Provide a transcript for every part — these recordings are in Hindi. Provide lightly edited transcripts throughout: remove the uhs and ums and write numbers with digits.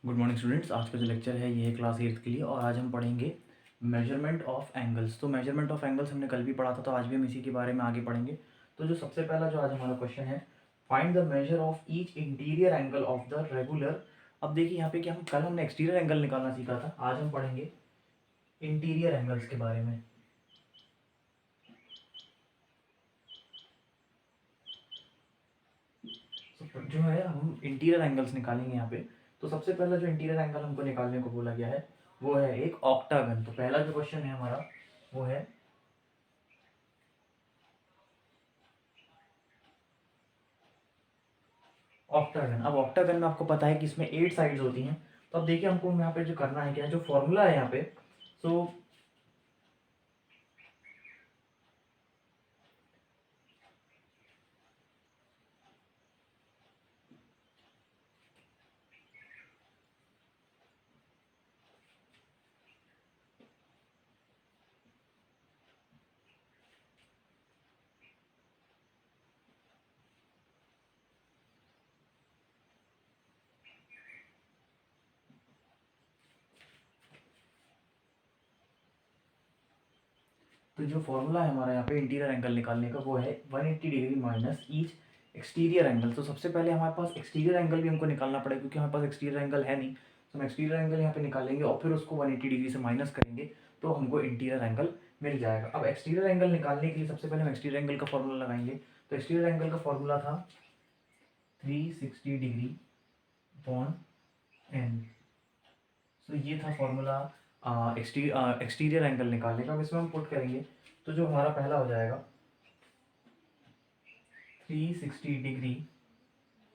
Good morning students. आज का जो लेक्चर है ये है क्लास 8th के लिए और आज हम पढ़ेंगे मेजरमेंट ऑफ एंगल्स। तो मेजरमेंट ऑफ एंगल्स हमने कल भी पढ़ा था, तो आज भी हम इसी के बारे में आगे पढ़ेंगे। तो जो सबसे पहला जो आज हमारा क्वेश्चन है, find the measure of each interior angle of the regular. अब देखिए यहाँ पे कि हम कल हमने एक्सटीरियर एंगल निकालना सीखा था, आज हम पढ़ेंगे इंटीरियर एंगल्स के बारे में। तो जो है हम इंटीरियर एंगल्स निकालेंगे यहाँ पे। तो सबसे पहला जो इंटीरियर एंगल हमको निकालने को बोला गया है वो है एक ऑक्टागन। तो पहला जो क्वेश्चन है हमारा वो है ऑक्टागन। अब ऑक्टागन में आपको पता है कि इसमें 8 साइड्स होती हैं। तो अब देखिए हमको यहाँ पे जो करना है क्या है, जो फॉर्मूला है यहाँ पे, सो तो जो फॉर्मूला है हमारा यहाँ पे इंटीरियर एंगल निकालने का वो है 180 degree minus each exterior angle. तो सबसे पहले हमारे पास एक्सटीरियर एंगल भी हमको निकालना पड़ेगा, क्योंकि हमारे पास एक्सटीरियर एंगल है नहीं। तो हम एक्सटीरियर एंगल यहाँ पे निकालेंगे और फिर उसको 180 डिग्री से माइनस करेंगे तो हमको इंटीरियर एंगल मिल जाएगा। अब एक्सटीरियर एंगल निकालने के लिए सबसे पहले हम एक्सटीरियर एंगल का फॉर्मूला लगाएंगे। तो एक्सटीरियर एंगल का फॉर्मूला था 360 डिग्री अपॉन एन। तो ये था फॉर्मूला एक्सटीरियर एंगल निकालने का। अब इसमें हम पुट करेंगे तो जो हमारा पहला हो जाएगा 360 डिग्री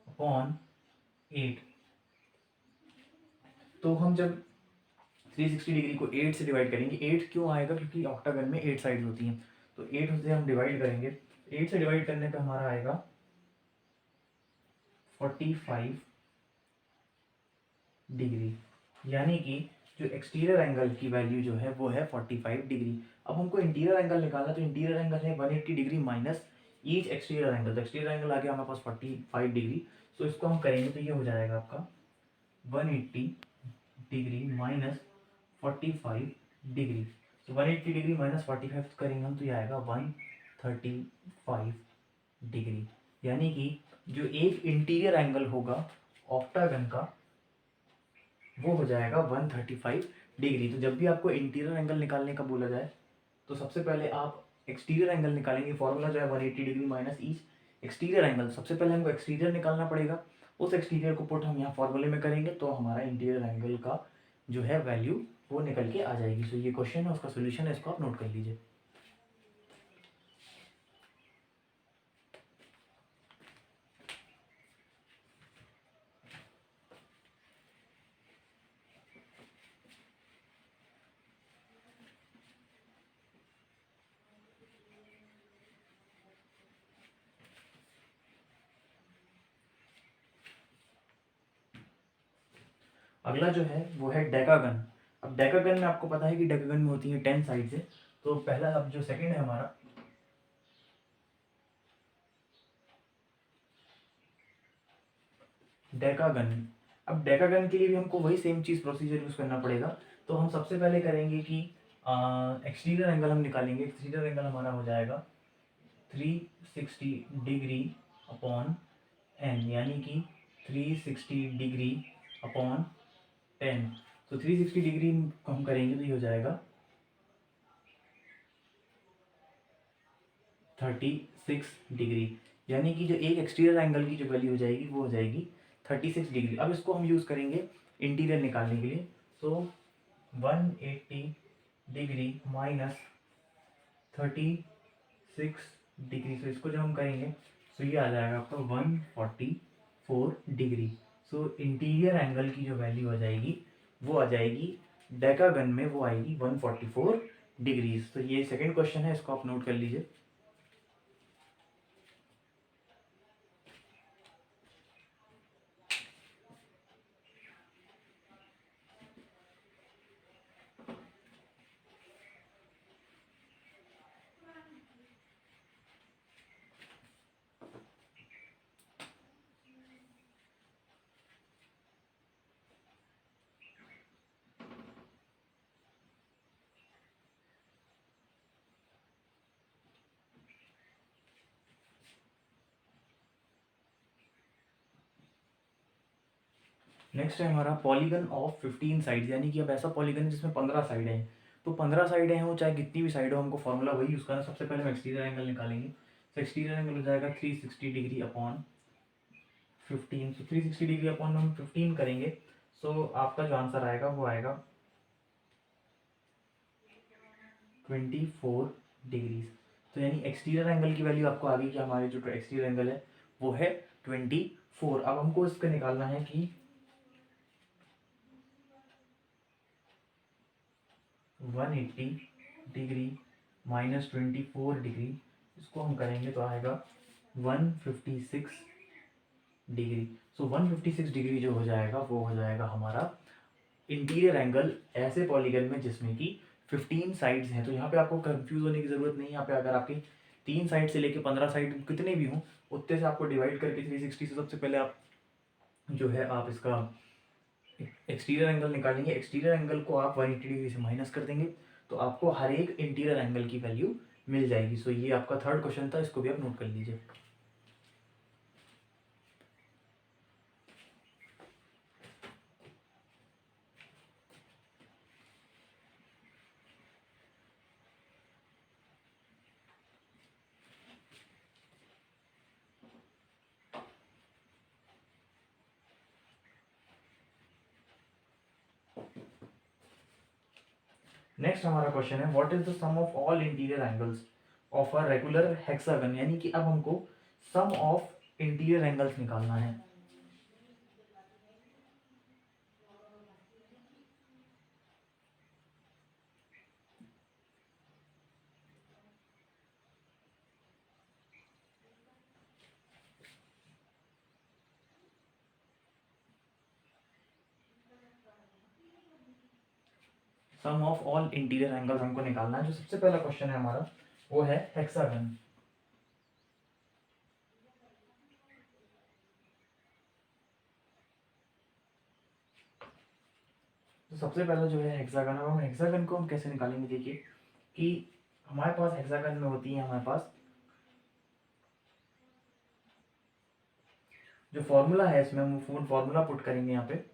अपॉन 8। तो हम जब 360 डिग्री को 8 से डिवाइड करेंगे, 8 क्यों आएगा, क्योंकि ऑक्टागन में 8 साइड्स होती हैं। तो 8 से हम डिवाइड करेंगे, 8 से डिवाइड करने पे हमारा आएगा 45 डिग्री, यानी कि जो एक्सटीरियर एंगल की वैल्यू जो है वो है 45 डिग्री। अब हमको इंटीरियर एंगल निकालना, तो इंटीरियर एंगल है 180 degree minus each exterior angle. तो एक्सटीरियर एंगल आ गया हमारे पास 45 डिग्री। तो इसको हम करेंगे तो ये हो जाएगा आपका 180 डिग्री माइनस 45 डिग्री। तो 180 डिग्री माइनस 45 करेंगे हम तो ये आएगा 135 डिग्री, यानी कि जो एक इंटीरियर एंगल होगा ऑक्टागन का वो हो जाएगा 135 डिग्री। तो जब भी आपको इंटीरियर एंगल निकालने का बोला जाए तो सबसे पहले आप एक्सटीरियर एंगल निकालेंगे। फॉर्मूला जो है 180 degree minus each exterior angle. सबसे पहले हमको एक्सटीरियर निकालना पड़ेगा, उस एक्सटीरियर को पुट हम यहाँ फॉर्मूले में करेंगे तो हमारा इंटीरियर एंगल का जो है वैल्यू वो निकल के आ जाएगी। सो ये क्वेश्चन है, उसका सोल्यूशन है, इसको आप नोट कर लीजिए। अगला जो है वो है डेकागन। अब डेकागन में आपको पता है कि डेकागन में होती है 10 साइड से। तो पहला अब जो सेकंड है हमारा डेकागन। अब डेकागन के लिए भी हमको वही सेम चीज़ प्रोसीजर यूज़ करना पड़ेगा। तो हम सबसे पहले करेंगे कि एक्सटीरियर एंगल हम निकालेंगे। एक्सटीरियर एंगल हमारा हो जाएगा 360 डिग्री अपॉन एन, यानी कि 360 डिग्री अपॉन 10। तो 360 डिग्री हम करेंगे तो ये हो जाएगा 36 डिग्री, यानी कि जो एक एक्सटीरियर एंगल की जो वैल्यू हो जाएगी वो हो जाएगी 36 डिग्री। अब इसको हम यूज़ करेंगे इंटीरियर निकालने के लिए। तो 180 डिग्री माइनस 36 डिग्री, तो इसको जब हम करेंगे तो ये आ जाएगा आपका 144 डिग्री। सो इंटीरियर एंगल की जो वैल्यू आ जाएगी वो आ जाएगी डेकागन में, वो आएगी 144 डिग्रीज। तो ये सेकंड क्वेश्चन है, इसको आप नोट कर लीजिए। नेक्स्ट है हमारा पॉलीगन ऑफ 15 साइड, यानी कि अब ऐसा पॉलीगन है जिसमें 15 साइड हैं। तो 15 साइडें हो चाहे कितनी भी साइड हो, हमको फॉर्मूला वही यूज़ करना है। सबसे पहले हम एक्सटीरियर एंगल निकालेंगे। तो एक्सटीरियर एंगल हो जाएगा 360 डिग्री अपॉन 15। तो 360 डिग्री अपॉन हम 15 करेंगे, सो आपका जो आंसर आएगा वो आएगा 24 डिग्रीज। तो यानी एक्सटीरियर एंगल की वैल्यू आपको आ गई कि हमारे जो एक्सटीरियर एंगल है वो है 24। अब हमको इसका निकालना है कि 180 डिग्री माइनस 24 डिग्री, इसको हम करेंगे तो आएगा 156 डिग्री। सो 156 डिग्री जो हो जाएगा वो हो जाएगा हमारा इंटीरियर एंगल ऐसे पॉलीगन में जिसमें कि 15 साइड्स हैं। तो यहाँ पे आपको कंफ्यूज होने की ज़रूरत नहीं है। यहाँ पे अगर आपकी 3 साइड से लेके 15 साइड कितने भी हों, उतने से आपको डिवाइड करके 360 से सबसे पहले आप जो है आप इसका एक्सटीरियर एंगल निकालेंगे। एक्सटीरियर एंगल को आप 180 डिग्री से माइनस कर देंगे, तो आपको हर एक इंटीरियर एंगल की वैल्यू मिल जाएगी। सो ये आपका थर्ड क्वेश्चन था, इसको भी आप नोट कर लीजिए। नेक्स्ट हमारा क्वेश्चन है what is the sum of all interior angles of a regular hexagon, यानी कि अब हमको सम ऑफ इंटीरियर एंगल्स निकालना है। सम ऑफ ऑल इंटीरियर एंगल्स हमको निकालना है। जो सबसे पहला क्वेश्चन है हमारा वो है हेक्सागन। तो सबसे पहला जो है हेक्सागन, अब हम हेक्सागन को हम कैसे निकालेंगे, देखिए कि हमारे पास हेक्सागन में होती है हमारे पास जो फॉर्मूला है, इसमें हम फूड फॉर्मूला पुट करेंगे यहाँ पे।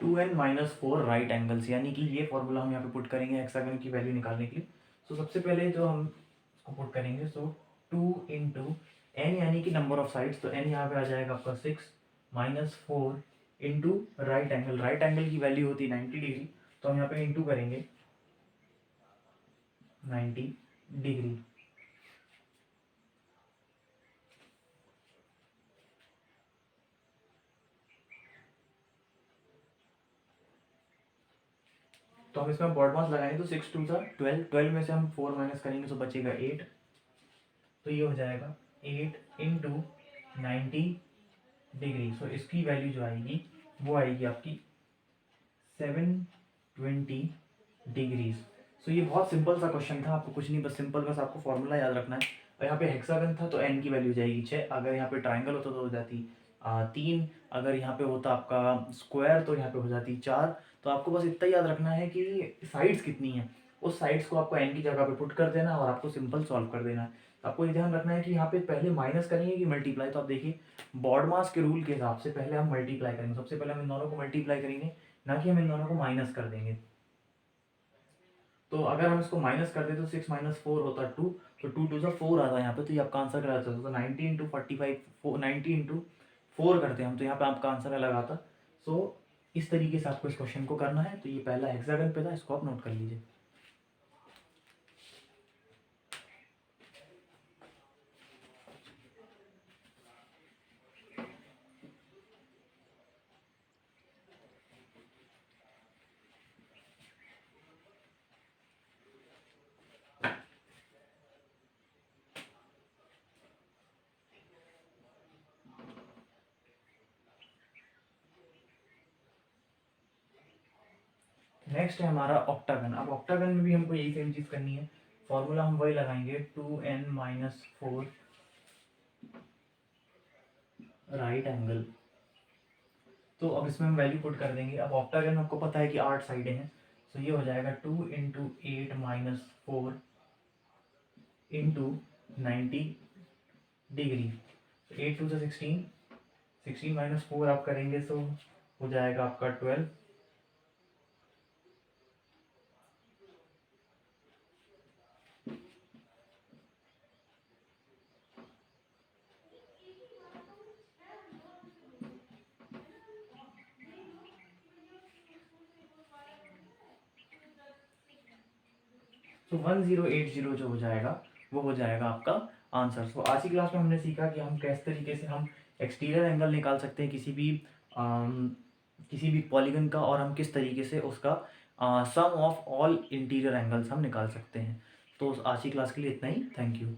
Two N minus four right angles, यानी कि ये फॉर्मूला हम यहाँ पे पुट करेंगे हेक्सागन की वैल्यू निकालने के लिए। सो सबसे पहले जो हम इसको पुट करेंगे, सो 2 इंटू एन यानी कि नंबर ऑफ साइड्स, तो एन यहाँ पे आ जाएगा आपका 6 minus 4 into right angle. Right angle की वैल्यू होती है 90 डिग्री, तो हम यहाँ पे इंटू करेंगे 90 डिग्री। तो हम इसमें बॉड मास लगाएंगे, तो 6 टू था 12, 12 में से हम 4 माइनस करेंगे तो बचेगा 8। तो ये हो जाएगा 8 इंटू 90 डिग्री। सो इसकी वैल्यू जो आएगी वो आएगी आपकी 720 डिग्रीज। सो ये बहुत सिंपल सा क्वेश्चन था, आपको कुछ नहीं, बस सिंपल, बस आपको फॉर्मूला याद रखना है। और यहाँ पे हेक्सागन था तो एन की वैल्यू जाएगी 6, अगर यहाँ पे ट्राइंगल होता तो हो जाती 3, अगर यहाँ पे होता आपका स्क्वायर तो यहाँ पे हो जाती 4। तो आपको बस इतना याद रखना है कि साइड्स कितनी है, उस साइड्स को आपको एन की जगह पे पुट कर देना और आपको सिंपल सॉल्व कर देना है। तो आपको ये ध्यान रखना है कि यहाँ पे पहले माइनस करेंगे कि मल्टीप्लाई। तो आप देखिए बॉड मास के रूल के हिसाब से पहले हम मल्टीप्लाई करेंगे, सबसे पहले हम इन दोनों को मल्टीप्लाई करेंगे, ना कि हम इन दोनों को माइनस कर देंगे। तो अगर हम इसको माइनस कर दे तो 6 माइनस 4 होता है 2, तो 2 टू सा 4 आता है यहाँ पे, तो ये आपका आंसर क्या आता है, तो 90 इंटू 45, 90 इंटू 4 करते हैं हम, तो यहाँ पे आपका आंसर अलग आता। सो इस तरीके से आपको इस क्वेश्चन को करना है। तो ये पहला हेक्सागन पे था, इसको आप नोट कर लीजिए। नेक्स्ट है हमारा ऑक्टागन। अब ऑक्टागन में भी हमको यही सेम चीज़ करनी है, फॉर्मूला हम वही लगाएंगे 2n माइनस 4 राइट एंगल। तो अब इसमें हम वैल्यू पुट कर देंगे। अब ऑक्टागन आपको पता है कि 8 साइडें हैं, तो ये हो जाएगा 2 into 8 minus 4 into 90 degree. 8 two से 16, 16 माइनस 4 आप करेंगे तो हो जाएगा आपका 12। तो 1080 जो हो जाएगा वो हो जाएगा आपका आंसर। तो आज की क्लास में हमने सीखा कि हम किस तरीके से हम एक्सटीरियर एंगल निकाल सकते हैं किसी भी पॉलीगन का, और हम किस तरीके से उसका सम ऑफ ऑल इंटीरियर एंगल्स हम निकाल सकते हैं। तो आज की क्लास के लिए इतना ही। Thank you.